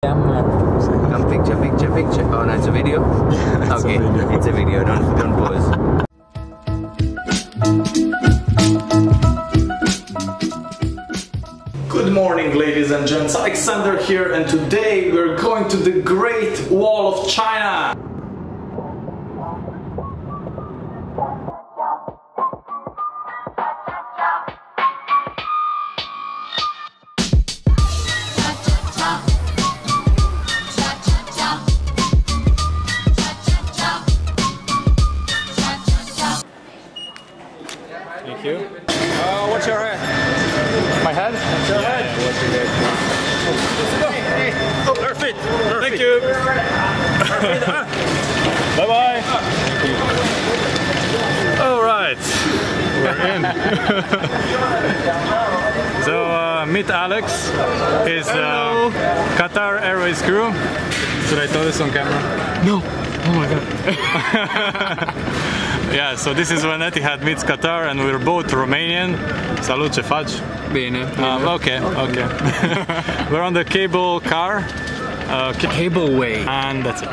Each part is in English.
Come picture. Oh no, it's a video? Okay, it's a video, don't pause. Good morning, ladies and gents, Alexander here, and today we're going to the Great Wall of China. Thank you. What's your head? My head? What's your head? What's your head? Oh, perfect. Thank you. Bye bye. All right, we're in. So meet Alex. He's Qatar Airways crew. Should I tell this on camera? No. Oh my god. Yeah, so this is when Etihad meets Qatar, and we're both Romanian. Salut, ce faci? Bine. Okay. We're on the cable car. Cable way. And that's it.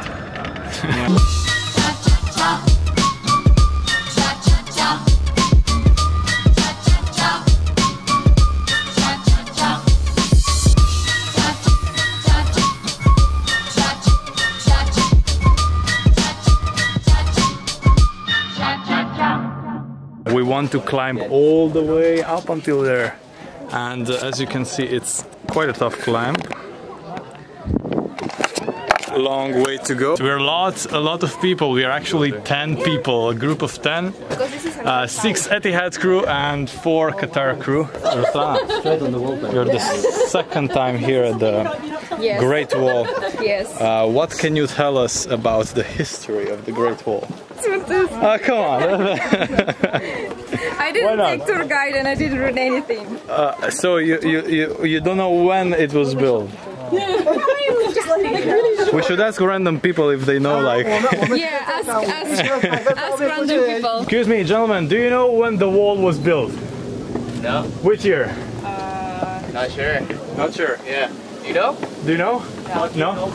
We want to climb all the way up until there, and as you can see, it's quite a tough climb. Long way to go. We're a lot of people. We are actually 10 people, a group of 10. 6 Etihad crew and 4 Qatar crew. You're the second time here at the Great Wall. Yes. What can you tell us about the history of the Great Wall? Come on. I didn't take tour guide and I didn't read anything. So you don't know when it was built? We should ask random people if they know, like... Yeah, ask random people. Excuse me, gentlemen, do you know when the wall was built? No. Which year? Not sure. Not sure. Yeah. You know? Do you know? No?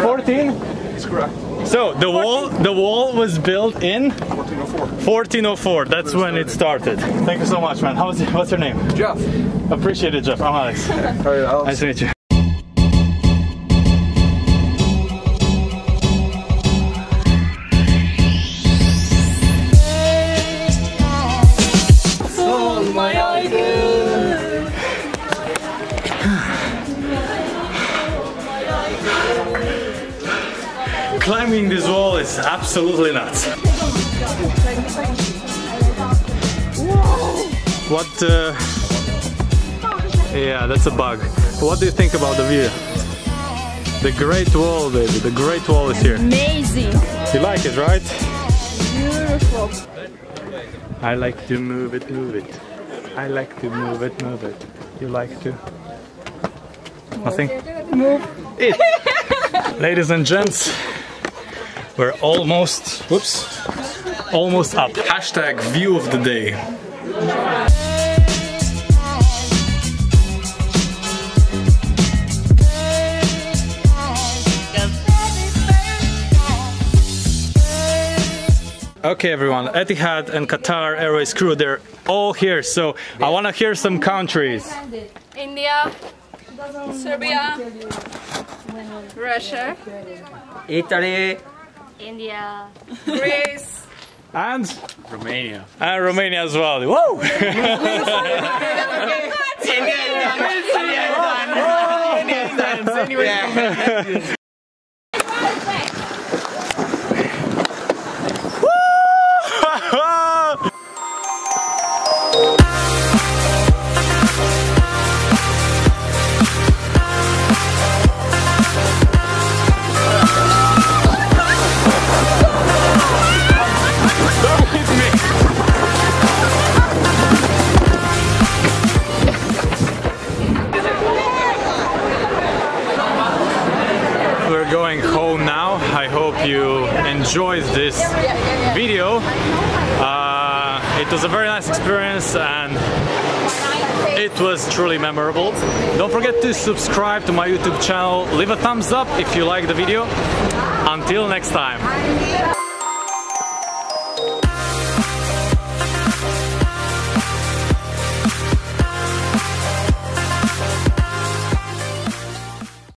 14? It's correct. So the wall was built in 1404. That's when it started. Thank you so much, man. What's your name? Jeff. Appreciate it, Jeff. I'm Alex. Alright, Alex. Nice to meet you. Climbing this wall is absolutely nuts. What? Yeah, that's a bug. What do you think about the view? The Great Wall, baby. The Great Wall is here. Amazing. You like it, right? Beautiful. I like to move it, move it. I like to move it, move it. You like to? Nothing? Move it. Ladies and gents, we're almost up. Hashtag view of the day. Okay, everyone, Etihad and Qatar Airways crew, they're all here, so I want to hear some countries. India, Serbia, Russia, Italy, India, Greece, and Romania. And Romania as well. Whoa! Going home now. I hope you enjoyed this video. It was a very nice experience, and It was truly memorable. Don't forget to subscribe to my YouTube channel, leave a thumbs up if you like the video. Until next time.